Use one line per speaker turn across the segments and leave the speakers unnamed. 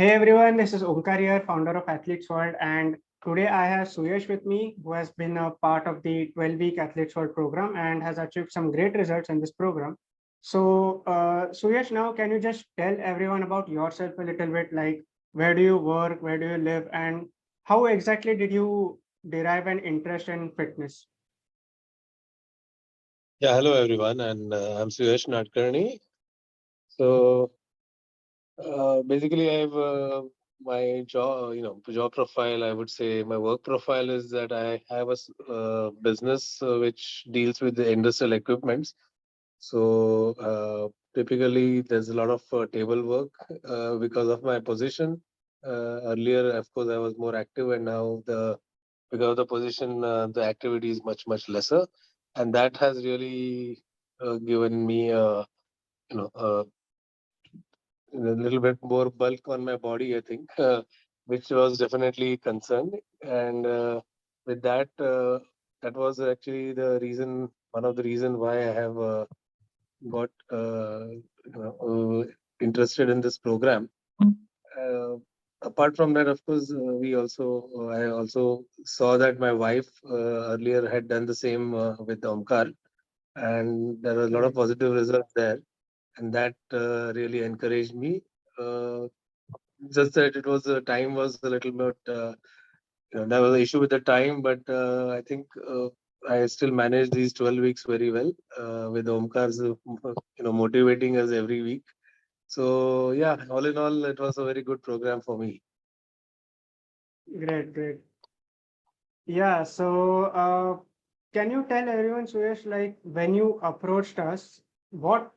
Hey everyone, this is Omkar here, founder of Athletes World, and today I have Suyash with me, who has been a part of the 12-week Athletes World program and has achieved some great results in this program. So, Suyash, now can you just tell everyone about yourself a little bit, like where do you work, where do you live, and how exactly did you derive an interest in fitness?
Yeah, hello everyone, and I'm Suyash Nadkarni. So basically, I have my job, job profile. I would say my work profile is that I have a business which deals with the industrial equipments. So typically, there's a lot of table work because of my position. Earlier, of course, I was more active, and now the because of the position, the activity is much lesser, and that has really given me a little bit more bulk on my body, I think, which was definitely concerned. And with that, that was actually the reason, one of the reason why I have got interested in this program. Uh, Apart from that, of course, I also saw that my wife earlier had done the same with Omkar, and there were a lot of
Right.
positive results there, and that really encouraged me. Uh, just that it was the time was a little bit, there was an issue with the time, but I think I still managed these 12 weeks very well with Omkar's, motivating us every week. So yeah, all in all, it was a very good program for me.
Great, great. Yeah, so can you tell everyone, Suyash, like when you approached us, what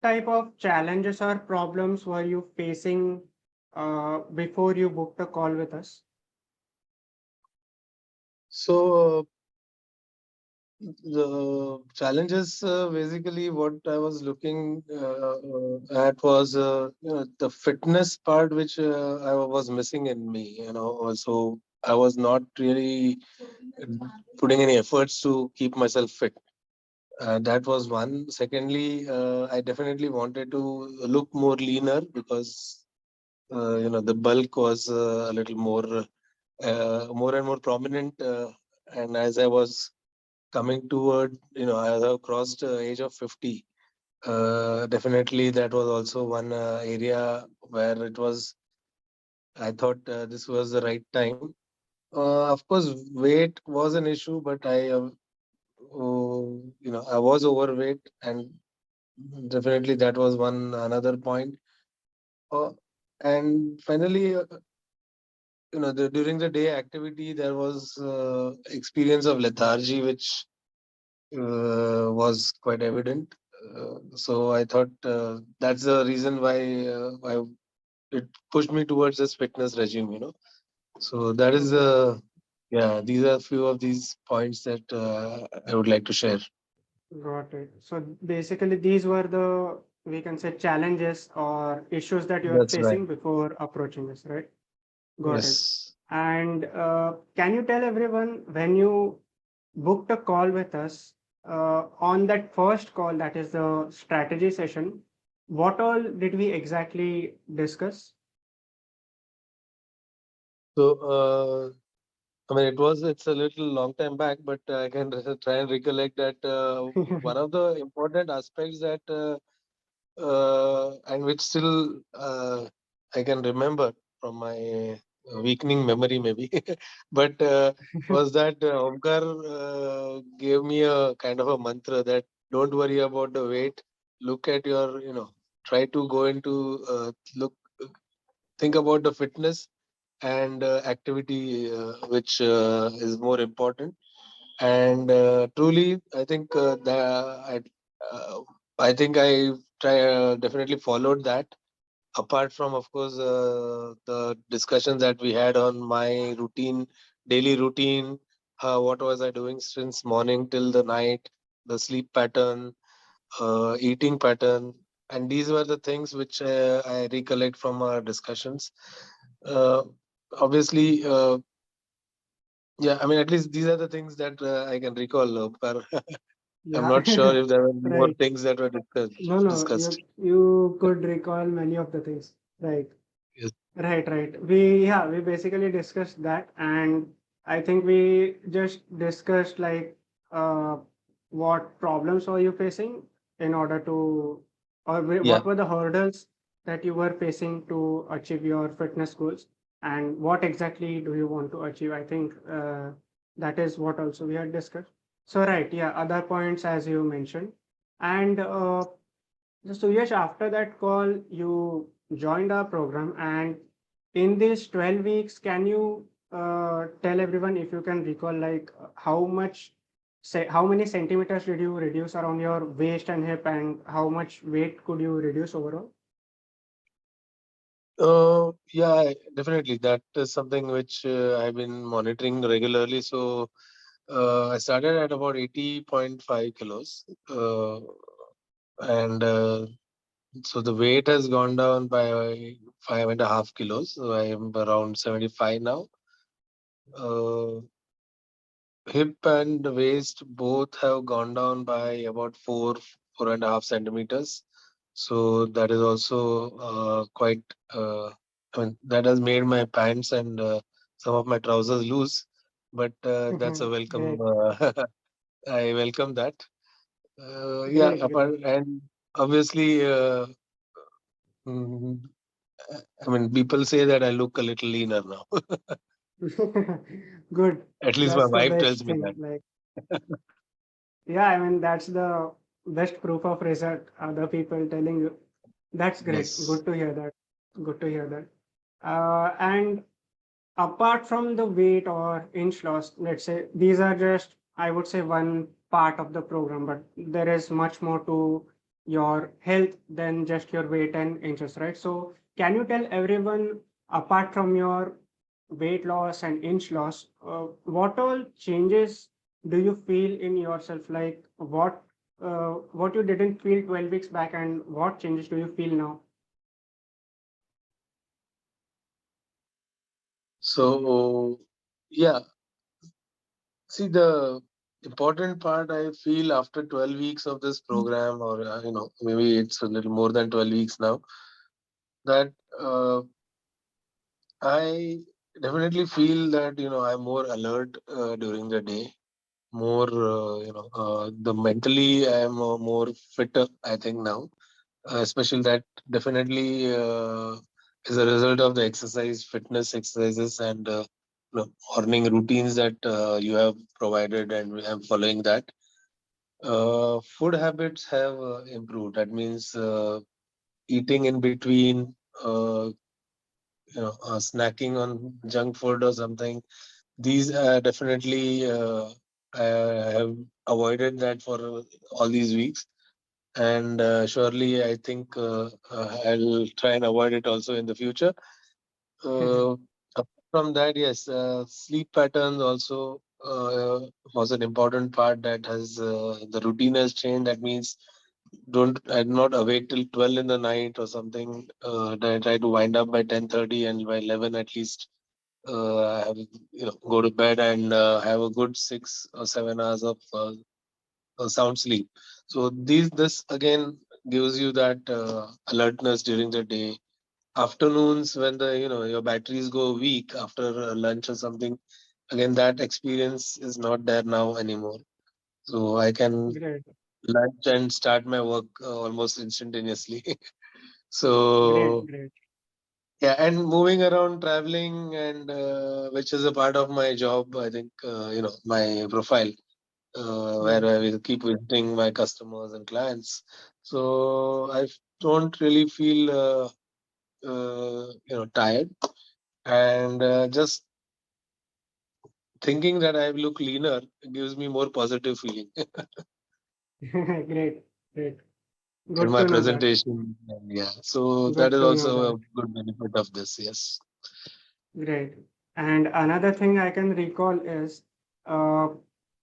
type of challenges or problems were you facing before you booked a call with us?
So the challenges, basically what I was looking at was the fitness part, which I was missing in me. Also I was not really putting any efforts to keep myself fit. That was one. Secondly, I definitely wanted to look more leaner because the bulk was a little more and more prominent. And as I was coming toward, as I crossed the age of 50, definitely that was also one area where it was. I thought this was the right time. Of course, weight was an issue, but I was overweight, and definitely that was one another point. Uh, and finally, during the day activity, there was experience of lethargy, which was quite evident. So I thought that's the reason why it pushed me towards this fitness regime. So that is
Okay,
yeah. These are a few of these points that I would like to share.
got it. So basically, these were the, we can say, challenges or issues that you are
That's right.
facing before approaching us, right? Got it.
Yes.
And can you tell everyone when you booked a call with us on that first call, that is the strategy session, what all did we exactly discuss?
So I mean, it's a little long time back, but I can try and recollect that one of the important aspects that and which still I can remember from my weakening memory, maybe, but was that Omkar gave me a kind of a mantra that don't worry about the weight, look at your, try to go into think about the fitness and activity, which is more important. And truly, I think uh, I think I definitely followed that. Apart from, of course, the discussions that we had on my routine, daily routine, what was I doing since morning till the night, the sleep pattern, eating pattern, and these were the things which I recollect from our discussions. Uh, Obviously, yeah, I mean, at least these are the things that I can recall. But I'm
Yeah,
not sure if there were more
right.
things that were
No, no,
discussed.
you could recall many of the things. Right.
Yes.
Right, right. We basically discussed that, and I think we just discussed like uh, what problems were you facing in order to, or
Yeah.
what were the hurdles that you were facing to achieve your fitness goals, and what exactly do you want to achieve? I think that is what also we had discussed. So right, yeah, other points as you mentioned, and so yes, after that call, you joined our program, and in these 12 weeks, can you tell everyone if you can recall like how much, say, how many centimeters did you reduce around your waist and hip, and how much weight could you reduce overall?
Yeah, definitely. That is something which I've been monitoring regularly. So I started at about 80.5 kilos. And so the weight has gone down by 5.5 kilos. So I am around 75 now. Uh, Hip and waist both have gone down by about 4.5 centimeters. So that is also quite. I mean, that has made my pants and some of my trousers loose, but that's a welcome.
Great,
I welcome that. Yeah,
great, great.
apart and obviously, mm, I mean, people say that I look a little leaner now.
Good.
At least my
That's the
wife
best
tells me
thing.
that.
Like, yeah, I mean, that's the best proof of result. Other people telling you. That's great.
Yes.
Good to hear that. Good to hear that. And apart from the weight or inch loss, let's say these are just, I would say, one part of the program, but there is much more to your health than just your weight and inches, right? So, can you tell everyone, apart from your weight loss and inch loss, what all changes do you feel in yourself? Like what you didn't feel 12 weeks back, and what changes do you feel now?
So, yeah, see, the important part I feel after 12 weeks of this program, or maybe it's a little more than 12 weeks now, that I definitely feel that I'm more alert during the day, more the mentally I am more fitter. I think now, especially that definitely is a result of the exercise, fitness exercises, and morning routines that you have provided, and I'm following that. Food habits have improved. That means eating in between, snacking on junk food or something. These definitely I have avoided that for all these weeks, and surely I think I'll try and avoid it also in the future. Uh, Apart from that, yes, sleep patterns also was an important part that has the routine has changed. That means don't I'm not awake till 12 in the night or something. I try to wind up by 10:30, and by 11 at least I have go to bed and have a good 6 or 7 hours of sound sleep. So this again gives you that alertness during the day. Afternoons when the your batteries go weak after lunch or something, again that experience is not there now anymore. So I can
Great,
lunch and start my work almost instantaneously.
great,
So
great.
yeah, and moving around, traveling, and which is a part of my job. I think my profile where
Hmm.
I will keep visiting my customers and clients. So I don't really feel tired, and just thinking that I look leaner gives me more positive feeling
Great, great.
in
Good
my
to know that.
presentation. And yeah, so that
Good
is
to know
also
that.
a good benefit of this. Yes.
Great. And another thing I can recall is uh,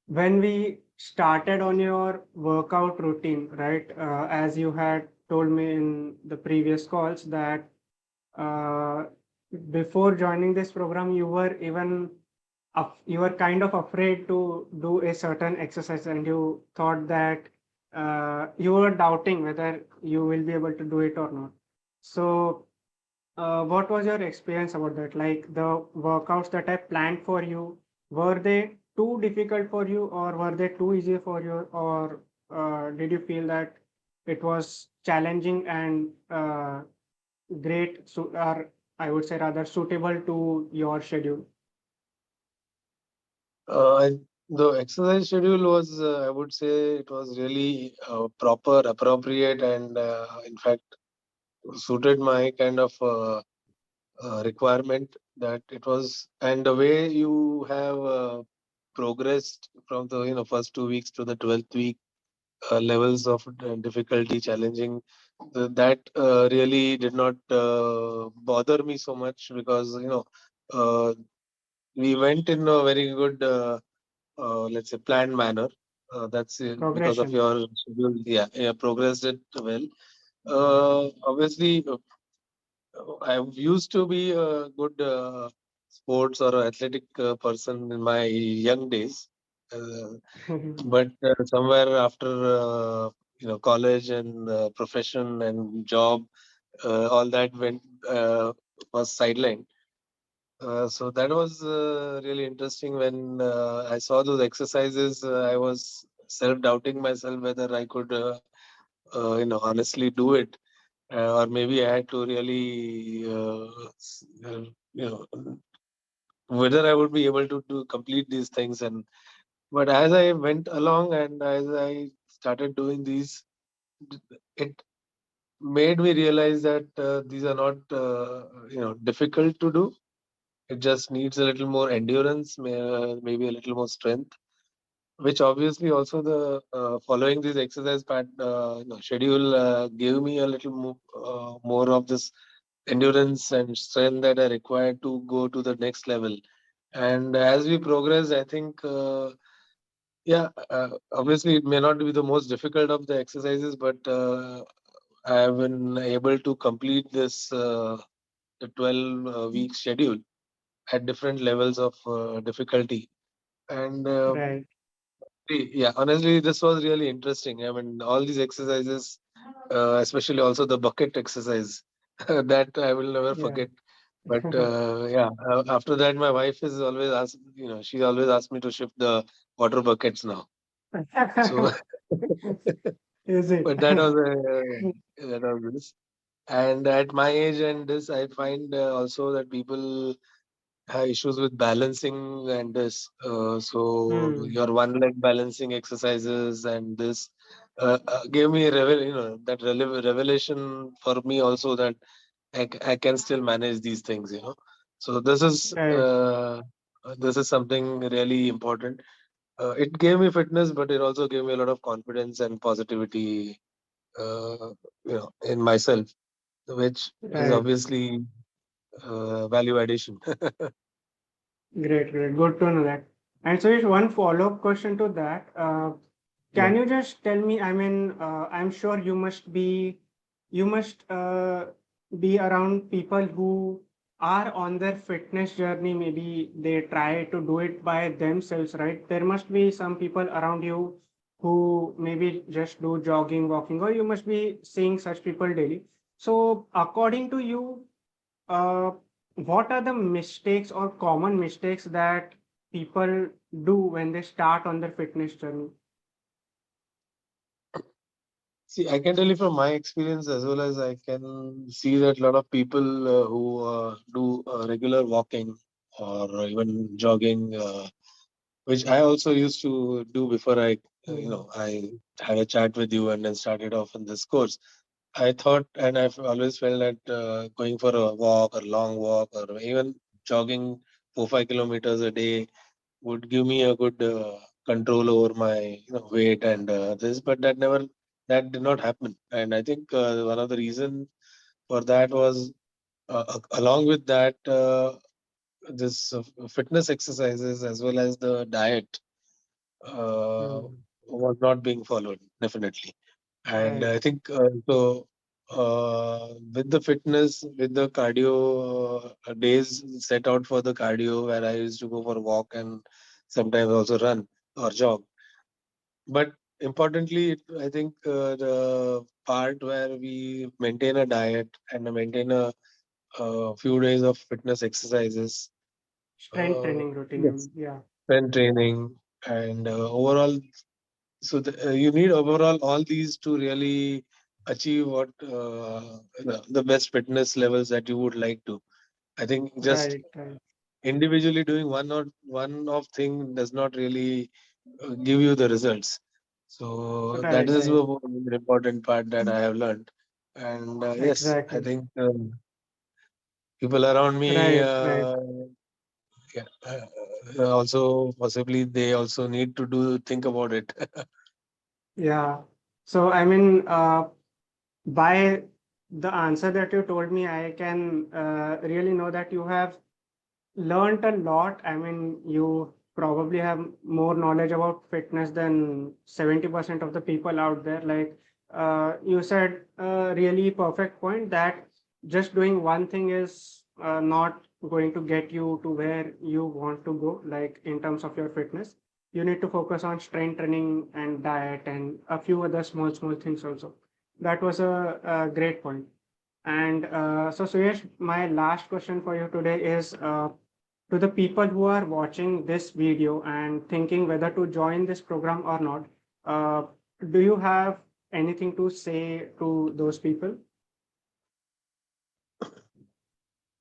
when we started on your workout routine, right? As you had told me in the previous calls that uh, before joining this program, you were even you were kind of afraid to do a certain exercise, and you thought that you were doubting whether you will be able to do it or not. So what was your experience about that? Like the workouts that I planned for you, were they too difficult for you, or were they too easy for you, or did you feel that it was challenging and great, or I would say rather suitable to your schedule?
The exercise schedule was, I would say, it was really proper, appropriate, and in fact suited my kind of requirement. That it was, and the way you have progressed from the first 2 weeks to the 12th week, levels of difficulty, challenging, that really did not bother me so much, because uh, we went in a very good, let's say, planned manner. That's because of
Progression.
your schedule. Yeah, yeah, progressed it well. Obviously, I used to be a good sports or athletic person in my young days. Uh, but somewhere after college and profession and job, all that went was sidelined. So that was really interesting. When I saw those exercises, I was self-doubting myself whether I could honestly do it, or maybe I had to really whether I would be able to complete these things. And but as I went along and as I started doing these, it made me realize that these are not difficult to do. It just needs a little more endurance, maybe a little more strength, which obviously also the following this exercise schedule gave me a little more of this endurance and strength that I required to go to the next level. And as we progress, I think, obviously it may not be the most difficult of the exercises, but I have been able to complete this the 12 week schedule at different levels of difficulty. And
Right.
yeah, honestly, this was really interesting. I mean, all these exercises, especially also the bucket exercise, that I will never
Yeah.
forget. But after that, my wife is always asked, she always asks me to shift the water buckets now. So,
Is it?
but that was that was this. And at my age and this, I find also that people issues with balancing and this. So
Hmm.
your one leg balancing exercises and this gave me that revelation for me also, that I can still manage these things. So
Right.
this is something really important. It gave me fitness, but it also gave me a lot of confidence and positivity, in myself, which is
Right.
obviously value addition.
Great, great. Good to know that. And so, just one follow-up question to that.
Yeah.
Can you just tell me? I mean, I'm sure you must be around people who are on their fitness journey. Maybe they try to do it by themselves, right? There must be some people around you who maybe just do jogging, walking, or you must be seeing such people daily. So, according to you, uh, what are the mistakes or common mistakes that people do when they start on their fitness journey?
See, I can tell you from my experience, as well as I can see that a lot of people who do regular walking or even jogging, which I also used to do before
Hmm.
I had a chat with you and then started off in this course. I thought, and I've always felt that going for a walk or long walk or even jogging 4 5 kilometers a day would give me a good control over my weight and this, but that did not happen. And I think one of the reason for that was, along with that, this fitness exercises as well as the diet uh,
Hmm.
was not being followed, definitely. And
Right.
I think with the fitness, with the cardio, days set out for the cardio, where I used to go for a walk and sometimes also run or jog. But importantly, I think the part where we maintain a diet and maintain a a few days of fitness exercises,
Strength
uh,
training routine.
yes,
Yeah,
strength training, and overall. So you need overall all these to really achieve what the best fitness levels that you would like to. I think just
right, right,
individually doing one of thing does not really give you the results. So that
right,
is
right.
one important part that I have learned. And yes, I
Exactly.
think people around me
Right, right.
yeah, also possibly they also need to do think about it.
Yeah. So, I mean, by the answer that you told me, I can really know that you have learned a lot. I mean, you probably have more knowledge about fitness than 70% of the people out there. Like you said, a really perfect point that just doing one thing is not going to get you to where you want to go, like in terms of your fitness. You need to focus on strength training and diet and a few other small, small things also. That was a great point. And so, Suyash, my last question for you today is to the people who are watching this video and thinking whether to join this program or not, uh, do you have anything to say to those people?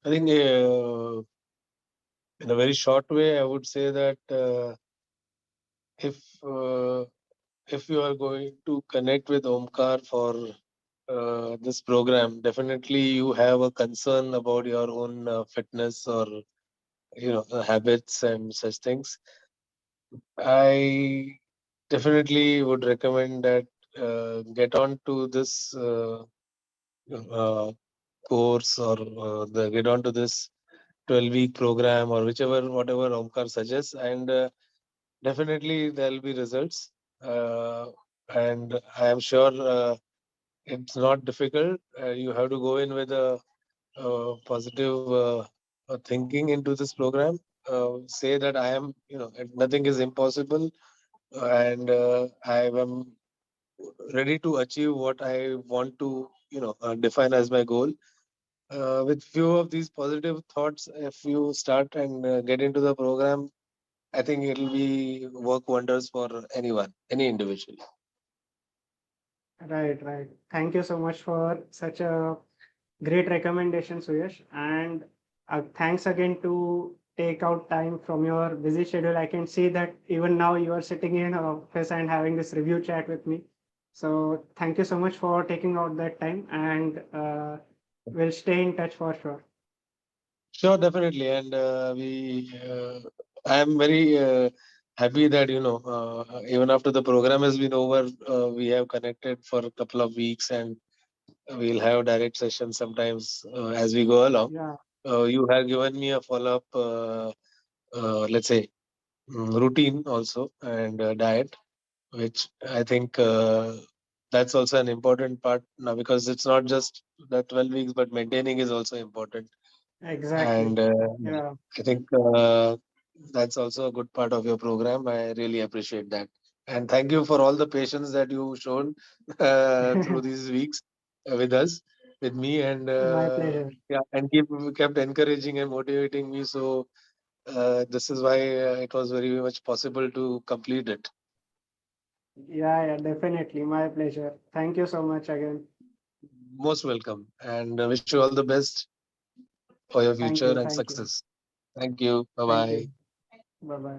I think in a very short way, I would say that if uh, if you are going to connect with Omkar for this program, definitely you have a concern about your own fitness or habits and such things. I definitely would recommend that get on to this uh, course or get on to this 12-week program or whatever Omkar suggests, and definitely there'll be results. And I am sure it's not difficult. You have to go in with a positive thinking into this program. Say that I am, nothing is impossible, and I am ready to achieve what I want to, define as my goal. With few of these positive thoughts, if you start and get into the program, I think it'll be work wonders for anyone, any individual.
Right, right. Thank you so much for such a great recommendation, Suyash. And thanks again to take out time from your busy schedule. I can see that even now you are sitting in office and having this review chat with me. So thank you so much for taking out that time, and we'll stay in touch for sure.
Sure, definitely. And I am very happy that, even after the program has been over, we have connected for a couple of weeks and we'll have direct sessions sometimes as we go along.
Yeah,
You have given me a follow-up, let's say, routine also and diet, which I think that's also an important part now because it's not just the 12 weeks, but maintaining is also important.
exactly.
And yeah,
Yeah.
I think that's also a good part of your program. I really appreciate that. And thank you for all the patience that you shown through these weeks with us, with me, and
My pleasure.
yeah, and kept encouraging and motivating me. So this is why it was very much possible to complete it.
Yeah, yeah, definitely. My pleasure. Thank you so much again.
Most welcome, and wish you all the best for your
Thank
future
you.
and
Thank you.
success. Thank you. Bye
Thank
bye.
you. Bye bye.